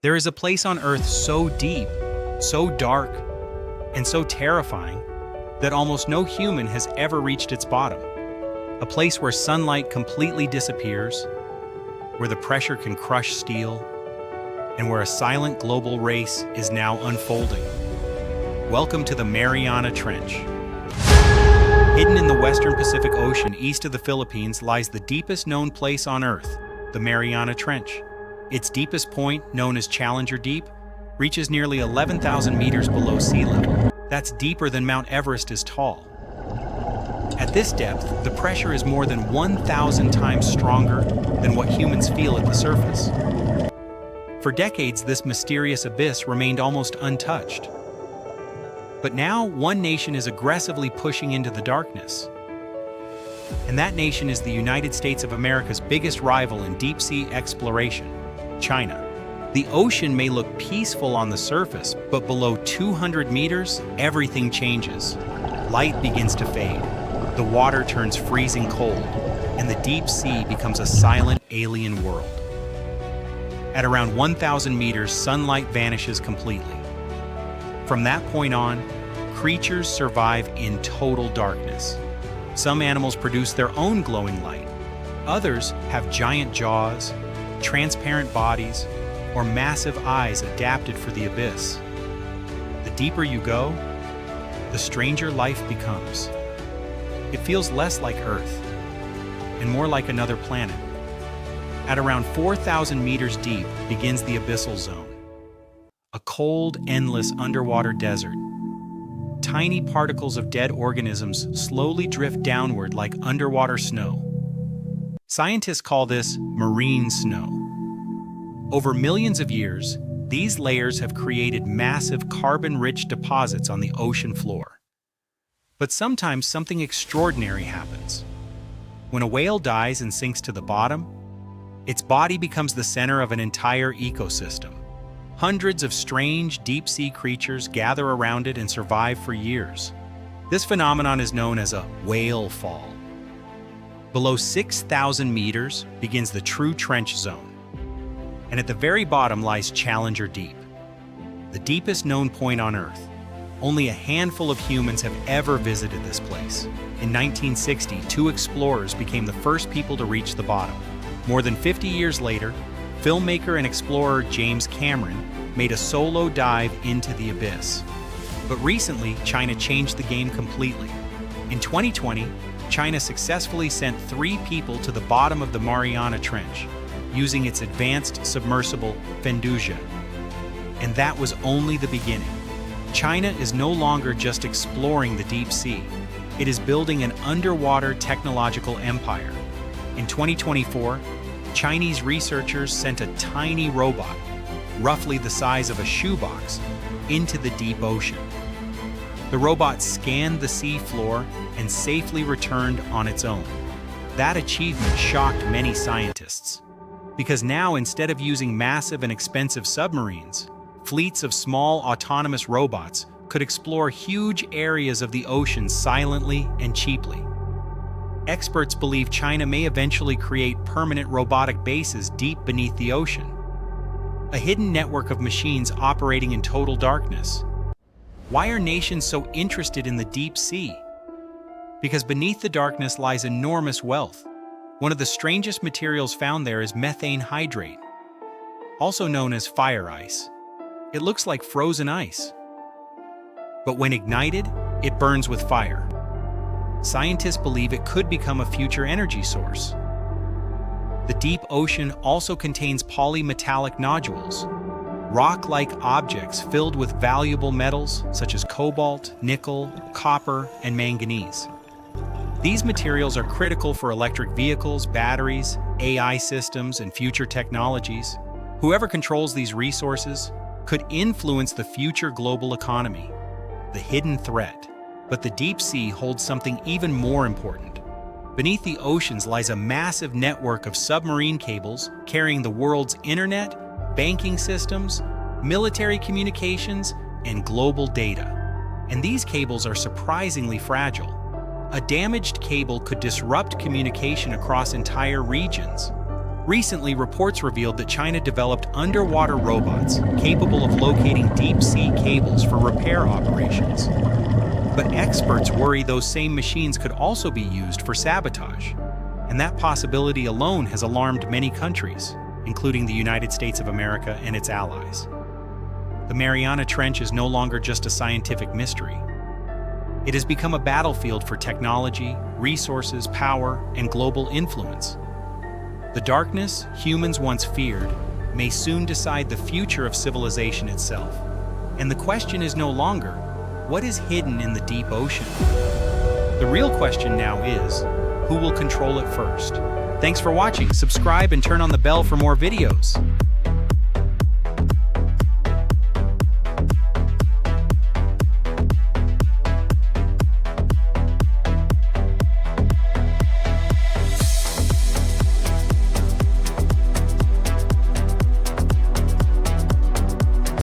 There is a place on Earth so deep, so dark, and so terrifying that almost no human has ever reached its bottom. A place where sunlight completely disappears, where the pressure can crush steel, and where a silent global race is now unfolding. Welcome to the Mariana Trench. Hidden in the western Pacific Ocean east of the Philippines lies the deepest known place on Earth, the Mariana Trench. Its deepest point, known as Challenger Deep, reaches nearly 11,000 meters below sea level. That's deeper than Mount Everest is tall. At this depth, the pressure is more than 1,000 times stronger than what humans feel at the surface. For decades, this mysterious abyss remained almost untouched. But now, one nation is aggressively pushing into the darkness. And that nation is the United States of America's biggest rival in deep-sea exploration, China. The ocean may look peaceful on the surface, but below 200 meters, everything changes. Light begins to fade, the water turns freezing cold, and the deep sea becomes a silent alien world. At around 1,000 meters, sunlight vanishes completely. From that point on, creatures survive in total darkness. Some animals produce their own glowing light. Others have giant jaws, transparent bodies, or massive eyes adapted for the abyss. The deeper you go, the stranger life becomes. It feels less like Earth and more like another planet. At around 4,000 meters deep begins the abyssal zone, a cold, endless underwater desert. Tiny particles of dead organisms slowly drift downward like underwater snow. Scientists call this marine snow. Over millions of years, these layers have created massive carbon-rich deposits on the ocean floor. But sometimes something extraordinary happens. When a whale dies and sinks to the bottom, its body becomes the center of an entire ecosystem. Hundreds of strange, deep-sea creatures gather around it and survive for years. This phenomenon is known as a whale fall. Below 6,000 meters begins the true trench zone. And at the very bottom lies Challenger Deep, the deepest known point on Earth. Only a handful of humans have ever visited this place. In 1960, two explorers became the first people to reach the bottom. More than 50 years later, filmmaker and explorer James Cameron made a solo dive into the abyss. But recently, China changed the game completely. In 2020, China successfully sent 3 people to the bottom of the Mariana Trench, using its advanced submersible Fendouzhe. And that was only the beginning. China is no longer just exploring the deep sea. It is building an underwater technological empire. In 2024, Chinese researchers sent a tiny robot, roughly the size of a shoebox, into the deep ocean. The robot scanned the sea floor and safely returned on its own. That achievement shocked many scientists, because now, instead of using massive and expensive submarines, fleets of small autonomous robots could explore huge areas of the ocean silently and cheaply. Experts believe China may eventually create permanent robotic bases deep beneath the ocean, a hidden network of machines operating in total darkness. Why are nations so interested in the deep sea? Because beneath the darkness lies enormous wealth. One of the strangest materials found there is methane hydrate, also known as fire ice. It looks like frozen ice. But when ignited, it burns with fire. Scientists believe it could become a future energy source. The deep ocean also contains polymetallic nodules, rock-like objects filled with valuable metals such as cobalt, nickel, copper, and manganese. These materials are critical for electric vehicles, batteries, AI systems, and future technologies. Whoever controls these resources could influence the future global economy. The hidden threat. But the deep sea holds something even more important. Beneath the oceans lies a massive network of submarine cables carrying the world's internet, banking systems, military communications, and global data. And these cables are surprisingly fragile. A damaged cable could disrupt communication across entire regions. Recently, reports revealed that China developed underwater robots capable of locating deep-sea cables for repair operations. But experts worry those same machines could also be used for sabotage, and that possibility alone has alarmed many countries, including the United States of America and its allies. The Mariana Trench is no longer just a scientific mystery. It has become a battlefield for technology, resources, power, and global influence. The darkness humans once feared may soon decide the future of civilization itself. And the question is no longer, what is hidden in the deep ocean? The real question now is, who will control it first? Thanks for watching. Subscribe and turn on the bell for more videos.